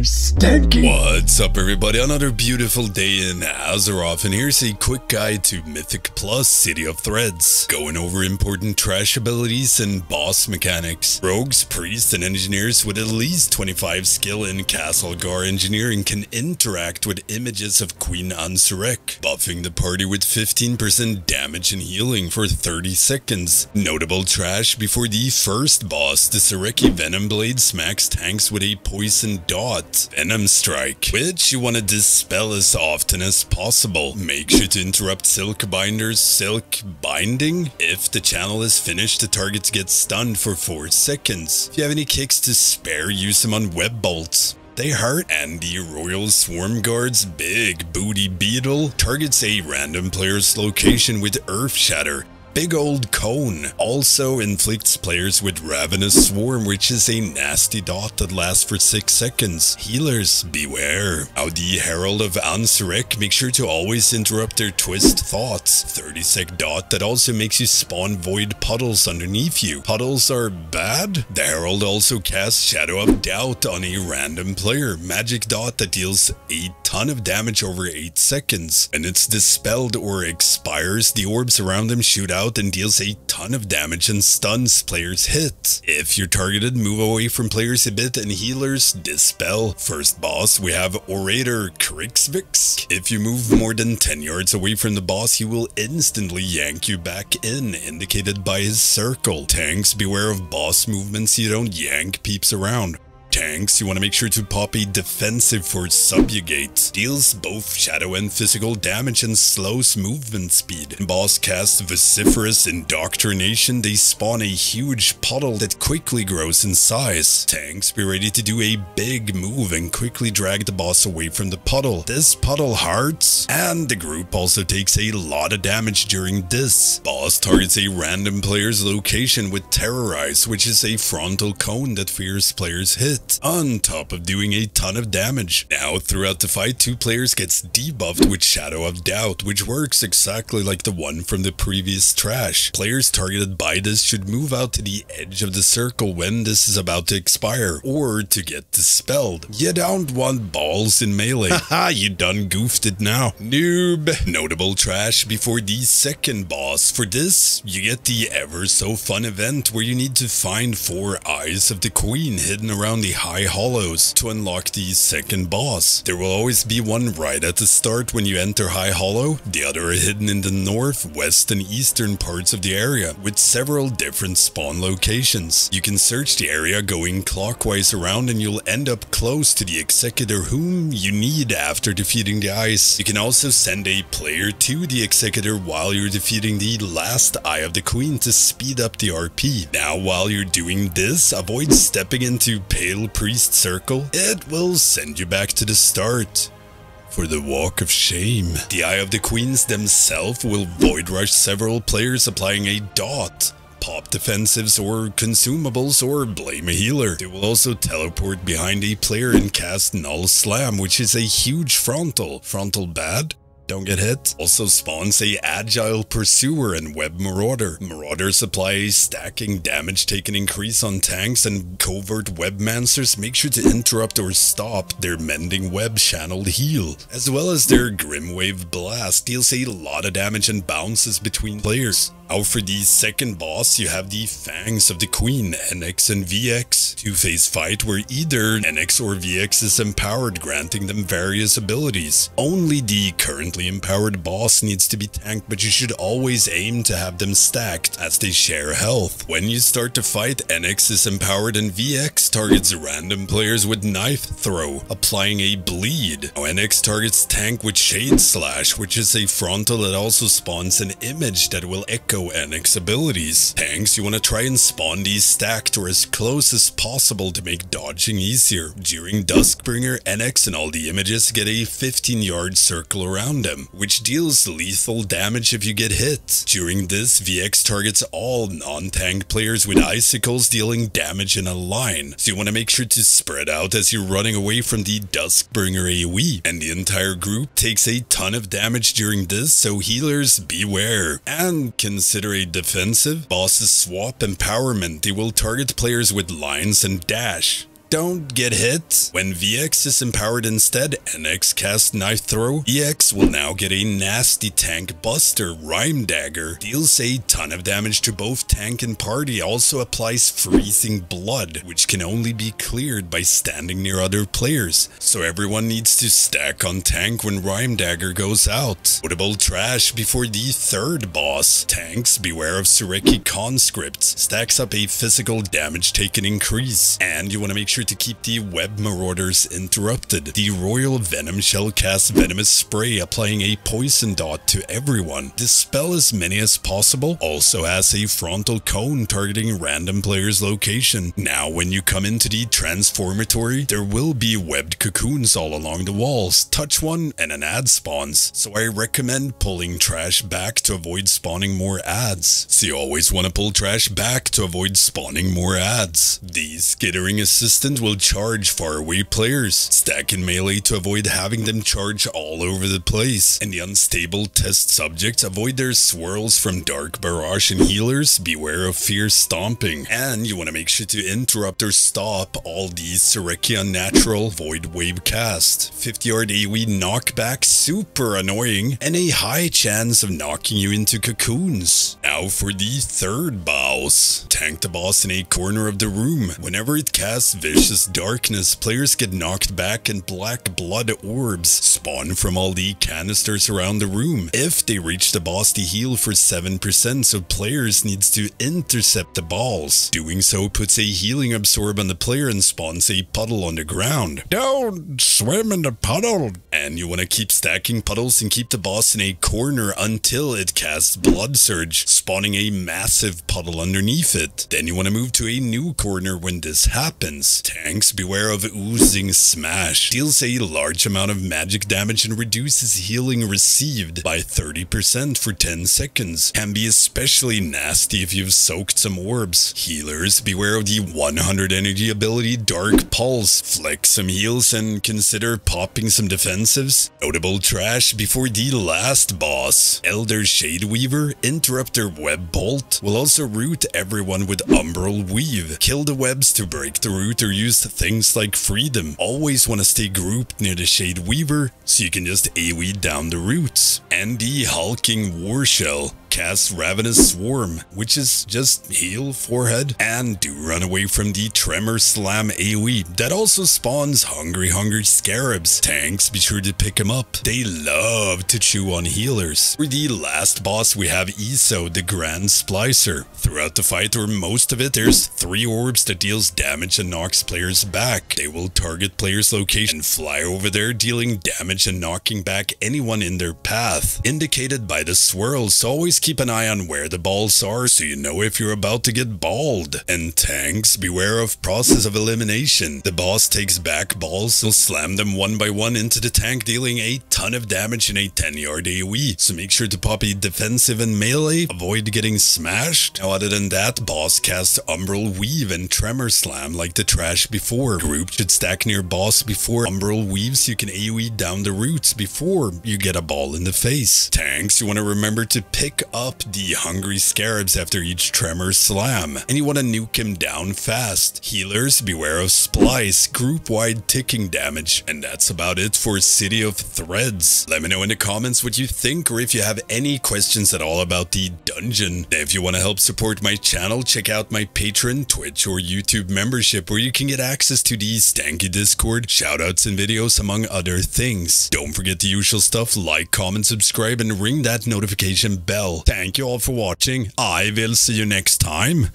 Stankie. What's up everybody, another beautiful day in Azeroth, and here's a quick guide to Mythic Plus City of Threads, going over important trash abilities and boss mechanics. Rogues, priests, and engineers with at least 25 skill in Castlegar engineering can interact with images of Queen Ansurek, buffing the party with 15% damage and healing for 30 seconds. Notable trash before the first boss, the Sureki Venom Blade smacks tanks with a poison dot, Venom Strike, which you want to dispel as often as possible. Make sure to interrupt Silk Binder's Silk Binding. If the channel is finished, the target gets stunned for 4 seconds. If you have any kicks to spare, use them on web bolts. They hurt. And the Royal Swarm Guard's Big Booty Beetle targets a random player's location with Earth Shatter. Big Old Cone also inflicts players with Ravenous Swarm, which is a nasty dot that lasts for 6 seconds. Healers, beware. Now the Herald of Ansurek, make sure to always interrupt their Twist Thoughts. 30-sec dot that also makes you spawn void puddles underneath you. Puddles are bad. The Herald also casts Shadow of Doubt on a random player. Magic dot that deals a ton of damage over 8 seconds. When it's dispelled or expires, the orbs around them shoot out and deals a ton of damage and stuns players hit. If you're targeted, move away from players a bit, and healers, dispel. First boss, we have Orator Xix. If you move more than 10 yards away from the boss, he will instantly yank you back in, indicated by his circle. Tanks, beware of boss movements, you don't yank peeps around. Tanks, you want to make sure to pop a defensive for Subjugate. Deals both shadow and physical damage and slows movement speed. Boss casts Vociferous Indoctrination. They spawn a huge puddle that quickly grows in size. Tanks, be ready to do a big move and quickly drag the boss away from the puddle. This puddle hurts, and the group also takes a lot of damage during this. Boss targets a random player's location with Terrorize, which is a frontal cone that fears players hit, on top of doing a ton of damage. Now throughout the fight, 2 players gets debuffed with Shadow of Doubt, which works exactly like the one from the previous trash. Players targeted by this should move out to the edge of the circle when this is about to expire, or to get dispelled. You don't want balls in melee. Haha, you done goofed it now. Noob. Notable trash before the second boss. For this, you get the ever so fun event where you need to find 4 Eyes of the Queen hidden around the High Hollows to unlock the second boss. There will always be one right at the start when you enter High Hollow. The other are hidden in the north, west, and eastern parts of the area, with several different spawn locations. You can search the area going clockwise around, and you'll end up close to the Executor whom you need after defeating the Eyes. You can also send a player to the Executor while you're defeating the last Eye of the Queen to speed up the RP. Now while you're doing this, avoid stepping into Pale Priest Circle. It will send you back to the start for the Walk of Shame. The Eye of the Queens themselves will void rush several players, applying a dot, pop defensives or consumables, or blame a healer. They will also teleport behind a player and cast Null Slam, which is a huge frontal. Frontal bad? Don't get hit. Also spawns a Agile Pursuer and Web Marauder. Marauders apply a stacking damage taken increase on tanks, and Covert Webmancers make sure to interrupt or stop their Mending Web channeled heal, as well as their Grimwave Blast deals a lot of damage and bounces between players. Now for the second boss, you have the Fangs of the Queen, NX and VX. 2-phase fight where either NX or VX is empowered, granting them various abilities. Only the currently empowered boss needs to be tanked, but you should always aim to have them stacked, as they share health. When you start to fight, NX is empowered and VX targets random players with Knife Throw, applying a bleed. Now NX targets tank with Shade Slash, which is a frontal that also spawns an image that will echo NX abilities. Tanks, you want to try and spawn these stacked or as close as possible to make dodging easier. During Duskbringer, NX and all the images get a 15-yard circle around them, which deals lethal damage if you get hit. During this, VX targets all non-tanked players with icicles, dealing damage in a line, so you want to make sure to spread out as you're running away from the Duskbringer AoE, and the entire group takes a ton of damage during this, so healers beware. And consider a defensive. Bosses swap empowerment. They will target players with lines and dash. don't get hit. When VX is empowered instead, NX cast Knife Throw, EX will now get a nasty tank buster. Rhyme Dagger deals a ton of damage to both tank and party, also applies freezing blood, which can only be cleared by standing near other players, so everyone needs to stack on tank when Rhyme Dagger goes out. Notable trash before the third boss. Tanks, beware of Sureki conscripts, stacks up a physical damage taken increase, and you want to make sure to keep the web marauders interrupted. The Royal Venom Shell casts Venomous Spray, applying a poison dot to everyone. Dispel as many as possible, also has a frontal cone targeting random players' location. Now when you come into the Transformatory, there will be webbed cocoons all along the walls. Touch one and an ad spawns, so I recommend pulling trash back to avoid spawning more ads. So you always want to pull trash back to avoid spawning more ads. The Skittering Assistant will charge faraway players. Stack in melee to avoid having them charge all over the place. And the Unstable Test Subjects, avoid their swirls from Dark Barrage and healers. Beware of Fierce Stomping. And you want to make sure to interrupt or stop all these Sureki Unnatural Void Wave cast. 50 yard AoE knockback, super annoying, and a high chance of knocking you into cocoons. Now for the third boss. Tank the boss in a corner of the room. Whenever it casts Vicious Darkness, players get knocked back and black blood orbs spawn from all the canisters around the room. If they reach the boss, they heal for 7%, so players needs to intercept the balls. Doing so puts a healing absorb on the player and spawns a puddle on the ground. Don't swim in the puddle! And you want to keep stacking puddles and keep the boss in a corner until it casts Blood Surge, spawning a massive puddle underneath it. Then you want to move to a new corner when this happens. Tanks, beware of Oozing Smash. Deals a large amount of magic damage and reduces healing received by 30% for 10 seconds. Can be especially nasty if you've soaked some orbs. Healers, beware of the 100 energy ability Dark Pulse. Flex some heals and consider popping some defensives. Notable trash before the last boss. Elder Shadeweaver, Interrupter Web Bolt, will also root everyone with Umbral Weave. Kill the webs to break the root or use things like Freedom. Always want to stay grouped near the Shadeweaver so you can just AoE down the roots. And the Hulking War Shell casts Ravenous Swarm, which is just heal forehead, and do run away from the Tremor Slam AoE. That also spawns Hungry Scarabs. Tanks, be sure to pick them up. They love to chew on healers. For the last boss, we have Iso, the Grand Splicer. Throughout the fight, or most of it, there's 3 orbs that deals damage and knocks players back. They will target players' location and fly over there, dealing damage and knocking back anyone in their path, indicated by the swirls. So always keep an eye on where the balls are so you know if you're about to get balled. And tanks, beware of process of elimination. The boss takes back balls, he'll slam them one by one into the tank, dealing a ton of damage in a 10-yard AoE. So make sure to pop a defensive and melee, avoid getting smashed. Now other than that, boss casts Umbral Weave and Tremor Slam like the trash before. Group should stack near boss before Umbral Weave so you can AoE down the roots before you get a ball in the face. Tanks, you want to remember to pick up the Hungry Scarabs after each Tremor Slam, and you want to nuke him down fast. Healers, beware of Splice, group-wide ticking damage. And that's about it for City of Threads. Let me know in the comments what you think, or if you have any questions at all about the dungeon. If you want to help support my channel, check out my Patreon, Twitch, or YouTube membership, where you can get access to the Stankie Discord, shoutouts and videos, among other things. Don't forget the usual stuff: like, comment, subscribe, and ring that notification bell. Thank you all for watching. I will see you next time.